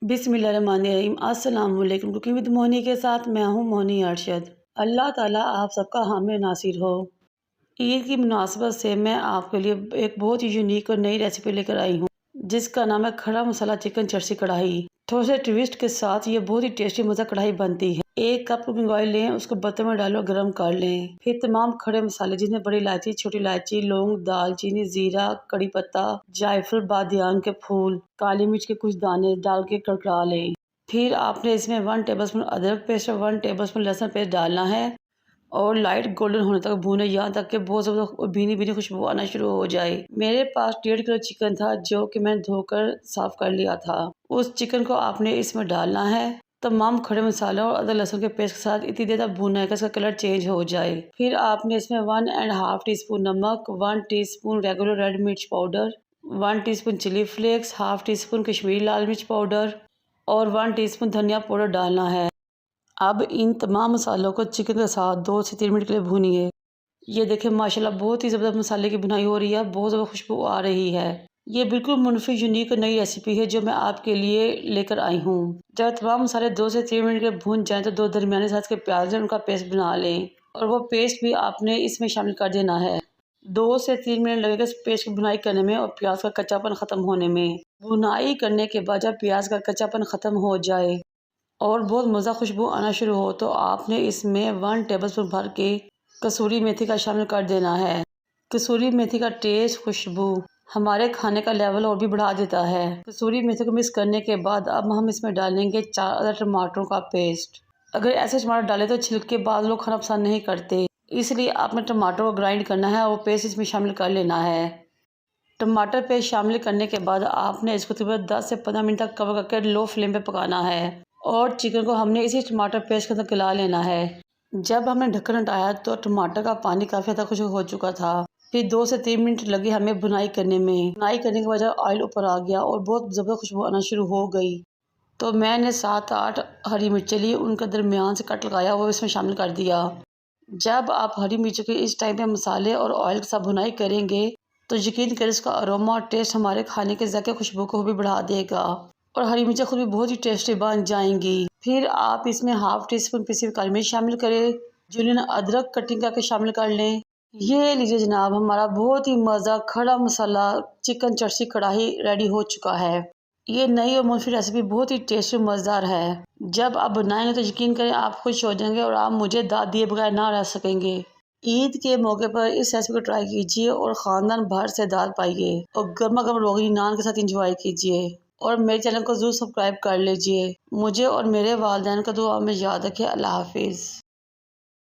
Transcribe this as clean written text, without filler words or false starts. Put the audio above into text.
बिस्मिल्लाहिर्रहमानिर्रहीम। अस्सलाम वालेकुम। कुकिंग विद मोहनी के साथ मैं हूँ मोहनी अरशद। अल्लाह ताला आप सबका हामी नासिर हो। ईद की मुनासबत से मैं आपके लिए एक बहुत ही यूनिक और नई रेसिपी लेकर आई हूँ, जिसका नाम है खड़ा मसाला चिकन चरसी कढ़ाई। थोड़े से ट्विस्ट के साथ ये बहुत ही टेस्टी मज़ा कढ़ाई बनती है। 1 कप कुकिंग ऑयल लें, उसको बर्तन में डालो, गर्म कर लें। फिर तमाम खड़े मसाले जिसमें बड़ी इलायची, छोटी इलायची, लौंग, दालचीनी, जीरा, कड़ी पत्ता, जायफल, बादियान के फूल, काली मिर्च के कुछ दाने डाल के कड़का लें। फिर आपने इसमें 1 टेबलस्पून अदरक पेस्ट और 1 टेबलस्पून लहसुन पेस्ट डालना है और लाइट गोल्डन होने तक भूने, यहाँ तक कि बहुत ज़्यादा भीनी भीनी खुशबू आना शुरू हो जाए। मेरे पास 1.5 किलो चिकन था, जो कि मैंने धोकर साफ कर लिया था। उस चिकन को आपने इसमें डालना है। तमाम खड़े मसालों और अदरक लहसुन के पेस्ट के साथ इतनी देर तक भूनना है कि इसका कलर चेंज हो जाए। फिर आपने इसमें 1.5 टीस्पून नमक, 1 टीस्पून रेगुलर रेड मिर्च powder, 1 teaspoon chilli flakes, half teaspoon Kashmiri लाल मिर्च पाउडर और 1 टीस्पून धनिया पाउडर डालना है। अब इन तमाम मसालों को चिकन के साथ 2 से 3 मिनट के लिए भूनिए। ये देखें माशाल्लाह बहुत ही ज़बरदस्त मसाले की भुनाई हो रही है, बहुत ज़्यादा खुशबू आ रही है। ये बिल्कुल मुनफी यूनिक और नई रेसिपी है जो मैं आपके लिए लेकर आई हूँ। जब तमाम मसाले 2 से 3 मिनट के भून जाएँ तो 2 दरमियाने साइज़ के प्याज हैं, उनका पेस्ट बना लें और वो पेस्ट भी आपने इसमें शामिल कर देना है। 2 से 3 मिनट लगेगा इस पेस्ट की भुनाई करने में और प्याज का कच्चापन ख़त्म होने में। भुनाई करने के बाद जब प्याज का कच्चापन ख़त्म हो जाए और बहुत मज़ा खुशबू आना शुरू हो तो आपने इसमें 1 टेबलस्पून भर के कसूरी मेथी का शामिल कर देना है। कसूरी मेथी का टेस्ट, खुशबू हमारे खाने का लेवल और भी बढ़ा देता है। कसूरी मेथी को मिक्स करने के बाद अब हम इसमें डालेंगे 4 अदर टमाटरों का पेस्ट। अगर ऐसे टमाटर डालें तो छिलके बाद लोग खाना पसंद नहीं करते, इसलिए आपने टमाटर को ग्राइंड करना है और वो पेस्ट इसमें शामिल कर लेना है। टमाटर पेस्ट शामिल करने के बाद आपने इसको तकरीबन 10 से 15 मिनट तक कवर करके लो फ्लेम पे पकाना है और चिकन को हमने इसी टमाटर पेस्ट के अंदर गला लेना है। जब हमने ढक्कन हटाया तो टमाटर का पानी काफ़ी ज़्यादा खुश्क हो चुका था। फिर 2 से 3 मिनट लगे हमें भुनाई करने में। भुनाई करने के बाद जब ऑयल ऊपर आ गया और बहुत ज़बरदस्त खुशबू आना शुरू हो गई तो मैंने 7-8 हरी मिर्चें ली, उनका दरमियान से कट लगाया, वो इसमें शामिल कर दिया। जब आप हरी मिर्चों के इस टाइम पे मसाले और ऑयल के साथ भुनाई करेंगे तो यकीन करें इसका अरोमा और टेस्ट हमारे खाने के ज़ायके खुशबू को भी बढ़ा देगा और हरी मिर्चें खुद भी बहुत ही टेस्टी बन जाएंगी। फिर आप इसमें हाफ टीस्पून पिसी हुई काली मिर्च शामिल करें, जुलियन अदरक कटिंग करके शामिल कर लें। ये लीजिए जनाब, हमारा बहुत ही मज़ा खड़ा मसाला चिकन चरसी कढ़ाई रेडी हो चुका है। ये नई और मुनफी रेसिपी बहुत ही टेस्टी और मज़ेदार है। जब आप बनाएंगे तो यकीन करें आप खुश हो जाएंगे और आप मुझे दाद दिए बगैर ना रह सकेंगे। ईद के मौके पर इस रेसिपी को ट्राई कीजिए और ख़ानदान भर से दाद पाइए और गर्मा गर्म रोगनी नान के साथ इंजॉय कीजिए और मेरे चैनल को ज़रूर सब्सक्राइब कर लीजिए। मुझे और मेरे वालिदैन का दुआ में याद रखिए। अल्लाह हाफिज़।